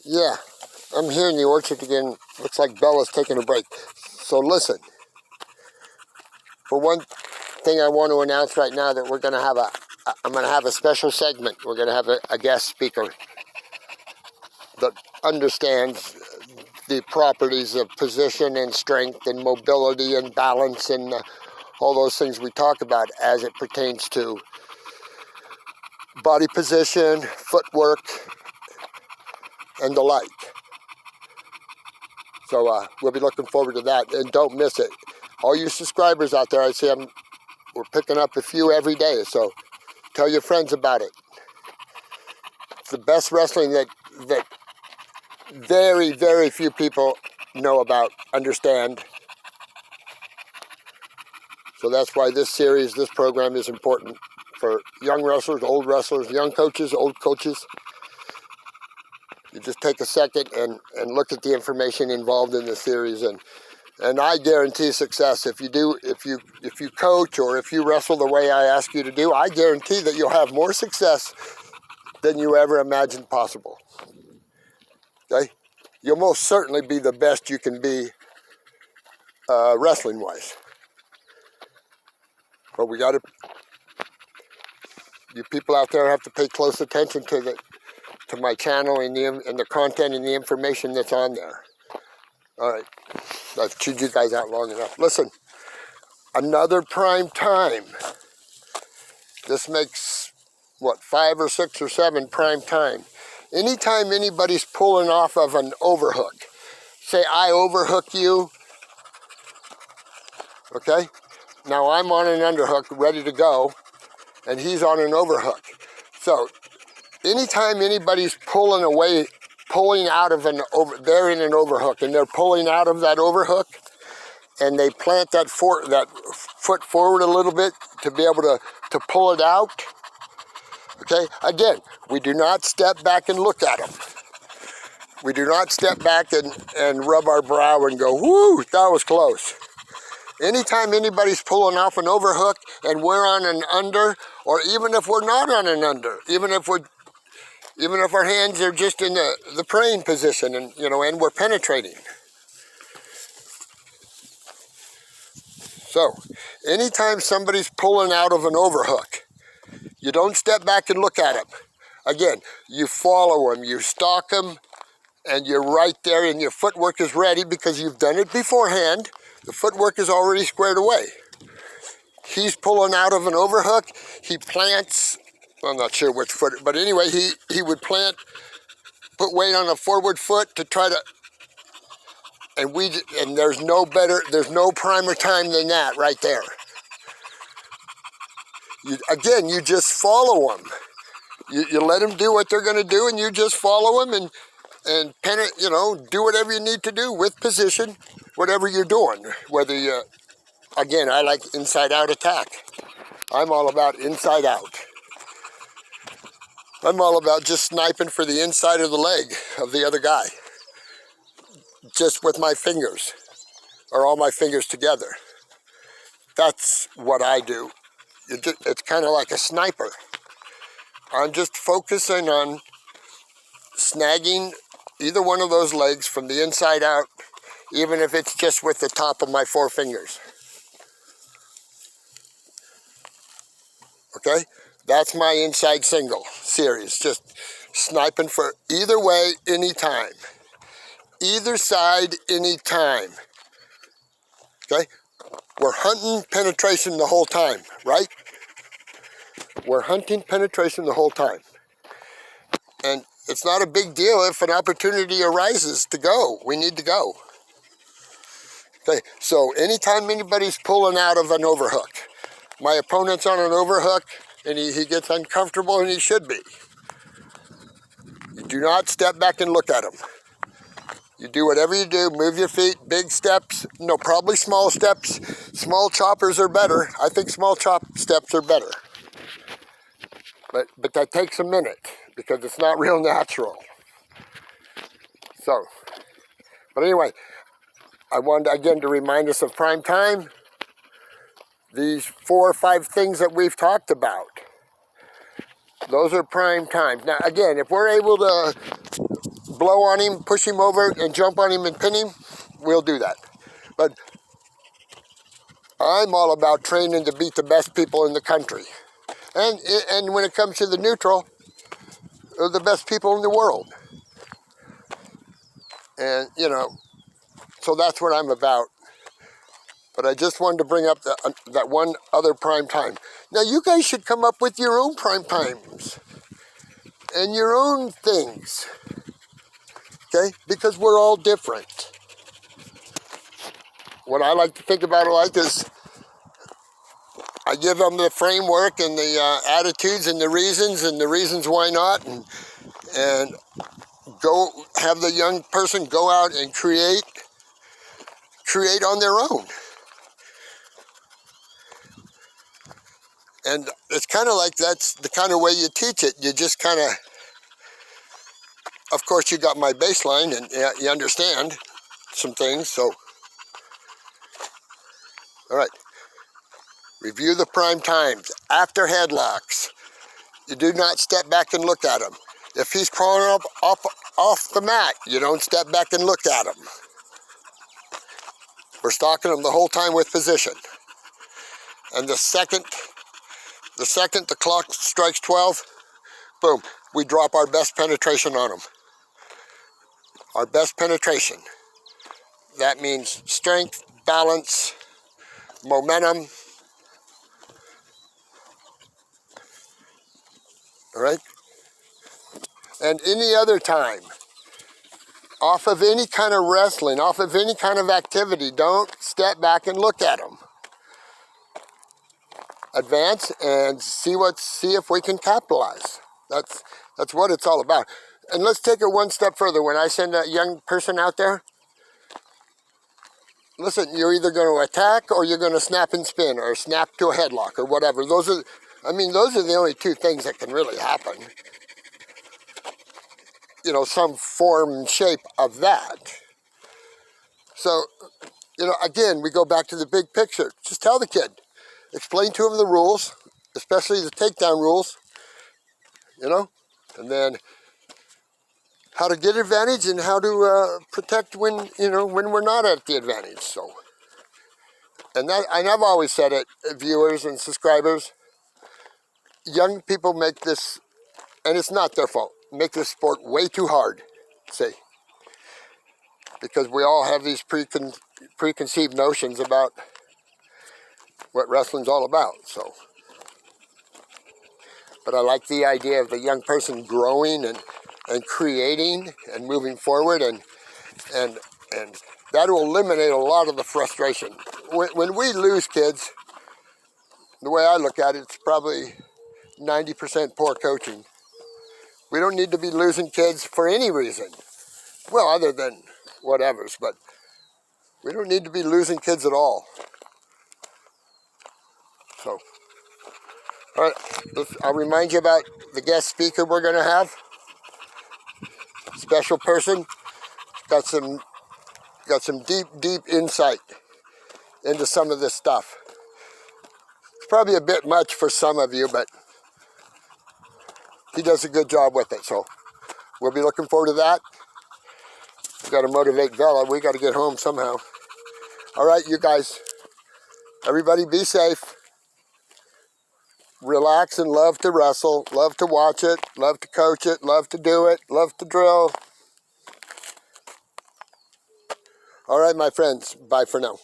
Yeah, I'm here in the orchard again. Looks like Bella's taking a break. So listen, for one thing I want to announce right now that I'm going to have a special segment. We're going to have a guest speaker that understands the properties of position and strength and mobility and balance and all those things we talk about as it pertains to body position, footwork, and the like. So we'll be looking forward to that, and don't miss it. All you subscribers out there, I see we're picking up a few every day, so tell your friends about it. It's the best wrestling that very, very few people know about, understand. So that's why this series, this program is important for young wrestlers, young coaches, old coaches. You just take a second and look at the information involved in the series, and I guarantee success. If you coach or if you wrestle the way I ask you to do, I guarantee that you'll have more success than you ever imagined possible. Okay? You'll most certainly be the best you can be wrestling-wise. But you people out there have to pay close attention to my channel and the content and the information that's on there. All right, I've chewed you guys out long enough. Listen, another prime time. This makes, 5 or 6 or 7 prime time. Anytime anybody's pulling off of an overhook, say I overhook you, okay? Now I'm on an underhook ready to go, and he's on an overhook. So anytime anybody's pulling out of they're in an overhook, and they're pulling out of that overhook, and they plant that foot forward a little bit to be able to pull it out, okay? Again, we do not step back and look at them. We do not step back and rub our brow and go, whoo, that was close. Anytime anybody's pulling off an overhook and we're on an under, or even if we're not on an under, even if our hands are just in the praying position and we're penetrating. So, anytime somebody's pulling out of an overhook, you don't step back and look at them. Again, you follow them, you stalk them, and you're right there, and your footwork is ready because you've done it beforehand. The footwork is already squared away. He's pulling out of an overhook. He plants, I'm not sure which foot, but anyway, he would put weight on a forward foot to try to, and there's no primer time than that right there. You just follow them. You let them do what they're going to do, and you just follow them and do whatever you need to do with position, whatever you're doing. Whether again, I like inside-out attack. I'm all about inside out. I'm all about just sniping for the inside of the leg of the other guy, just with my fingers, or all my fingers together. That's what I do. It's kind of like a sniper. I'm just focusing on snagging either one of those legs from the inside out, even if it's just with the top of my 4 fingers. Okay? That's my inside single series. Just sniping for either way, anytime. Either side, anytime. Okay? We're hunting penetration the whole time, right? We're hunting penetration the whole time. And it's not a big deal if an opportunity arises to go. We need to go. Okay, so anytime anybody's pulling out of an overhook, my opponent's on an overhook and he gets uncomfortable, and he should be. You do not step back and look at him. You do whatever you do, move your feet, big steps, probably small steps. Small choppers are better. I think small steps are better. But that takes a minute because it's not real natural. So, but anyway, I wanted again to remind us of prime time. These 4 or 5 things that we've talked about, those are prime times. Now again, if we're able to blow on him, push him over, and jump on him and pin him, we'll do that. But I'm all about training to beat the best people in the country. And when it comes to the neutral, they're the best people in the world. And, you know, so that's what I'm about. But I just wanted to bring up that one other prime time. Now, you guys should come up with your own prime times and your own things, okay? Because we're all different. What I like to think about it like is I give them the framework and the attitudes and the reasons why not, and go have the young person go out and create on their own. And it's kind of like that's the kind of way you teach it. You just kind of course, you got my baseline and you understand some things. So, all right. Review the prime times. After headlocks, you do not step back and look at him. If he's crawling up off the mat, you don't step back and look at him. We're stalking him the whole time with position. And the second the clock strikes 12, boom, we drop our best penetration on him. Our best penetration. That means strength, balance, momentum. All right? And any other time, off of any kind of wrestling, off of any kind of activity, don't step back and look at them. Advance and see if we can capitalize. That's what it's all about. And let's take it one step further. When I send a young person out there, listen, you're either going to attack or you're going to snap and spin or snap to a headlock or whatever. Those are the only two things that can really happen. You know, some form and shape of that. So, you know, again, we go back to the big picture. Just tell the kid. Explain to him the rules, especially the takedown rules, you know, and then how to get advantage and how to protect when we're not at the advantage. So, and I've always said it, viewers and subscribers, young people make this, and it's not their fault, make this sport way too hard, see, because we all have these preconceived notions about what wrestling's all about. So, but I like the idea of the young person growing and creating and moving forward, and that will eliminate a lot of the frustration. When we lose kids, the way I look at it, it's probably 90% poor coaching. We don't need to be losing kids for any reason. Well, other than whatever's, but we don't need to be losing kids at all. So, all right, I'll remind you about the guest speaker we're going to have. Special person, got some deep insight into some of this stuff. It's probably a bit much for some of you, but he does a good job with it. So we'll be looking forward to that. We've got to motivate Bella. We got to get home somehow. All right, you guys, everybody be safe. Relax and love to wrestle, love to watch it, love to coach it, love to do it, love to drill. All right, my friends, bye for now.